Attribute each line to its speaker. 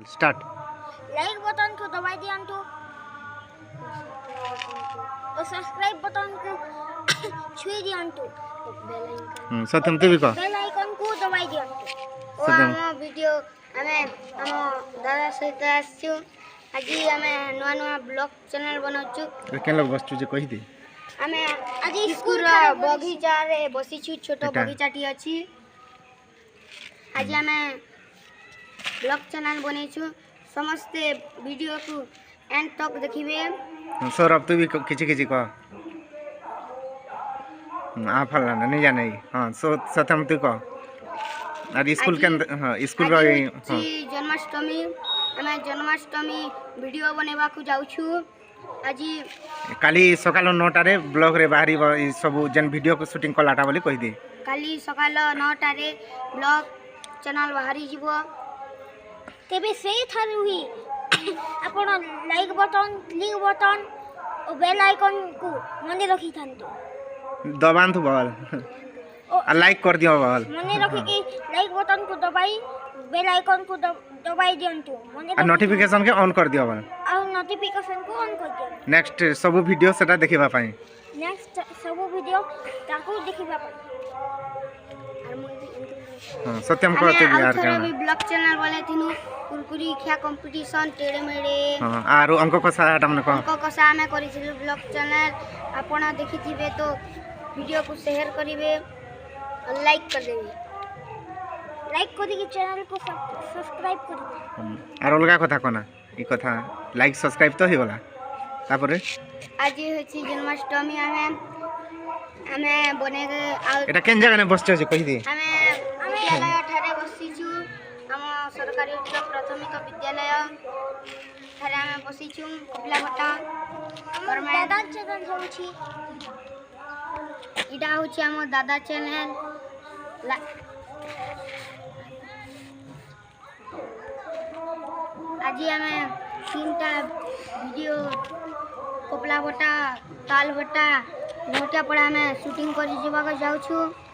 Speaker 1: Start.
Speaker 2: Like button को दबाई दियंतु और सब्सक्राइब बटन को छुई दियंतु
Speaker 1: सत्यम तू भी कह।
Speaker 2: बेल आइकन को दबाई दियंतु और
Speaker 1: सत्यम
Speaker 2: हम वीडियो हमें हम दादा सहित आछु आज हमें नुआ नुआ ब्लॉग चैनल बनाउछु
Speaker 1: केन लोग बसचु जे कहि दे।
Speaker 2: हमें आज स्कूल बगीचा रे बसिछु छोटो बगीचाटी अछि आज हमें ब्लॉग चैनल बनेछु समस्ते वीडियो को एंड तक देखिबे।
Speaker 1: सौरभ तू भी किछि किछि कह। आ फला नहीं जाने। हां सत्यम तू कह। आज स्कूल के हां स्कूल रो
Speaker 2: जन्माष्टमी हमें जन्माष्टमी वीडियो बनेबा को जाउछु आज
Speaker 1: काली सकाल 9टा रे ब्लॉग रे बाहरी सब जन वीडियो को शूटिंग कलाटा बोली कहि दे।
Speaker 2: काली सकाल 9टा रे ब्लॉग चैनल बाहरी जीवो तेबे से थारु ही आपण लाइक बटन क्लिक बटन और बेल आइकन को मने रखी थांतो
Speaker 1: दबान तू बल आ लाइक कर दियो बल
Speaker 2: मने रखी कि लाइक बटन को दबाई बेल आइकन को दबाई दियंतु मने
Speaker 1: आ नोटिफिकेशन के ऑन कर दियो बल
Speaker 2: और नोटिफिकेशन को ऑन कर दियो।
Speaker 1: नेक्स्ट सब वीडियो सेटा देखिबा पाई
Speaker 2: नेक्स्ट सब वीडियो ताकू देखिबा पाई
Speaker 1: हां सत्यम को तो यार का
Speaker 2: भी ब्लॉग चैनल वाले थिनु कुरकुरी खिया कंपटीशन टेड़े मेड़े
Speaker 1: हां आरो अंक कसा आटा मन को
Speaker 2: अंक कसा में करिसिलु ब्लॉग चैनल आपण देखिथिबे तो वीडियो को शेयर करिवे और लाइक कर देबे लाइक करी कि चैनल को सब्सक्राइब करिवे
Speaker 1: आरो अलगा कथा कोना ई कथा लाइक सब्सक्राइब तो ही वाला तापरे
Speaker 2: आज होछि जन्माष्टमी हमें बने
Speaker 1: एटा केन जगह ने बसछ जे कहि दे।
Speaker 2: हमें विद्यालय ठारे बसिछु हम सरकारी प्राथमिक विद्यालय ठारे हमें बसिछु कपिला भट्टा और मैं दादा चैनल होछि इडा होछि हम दादा चैनल आज हमें 3टा वीडियो कपिला भट्टा ताल भट्टा नोटिया पड़ा में शूटिंग कर जीवा को जाउछु।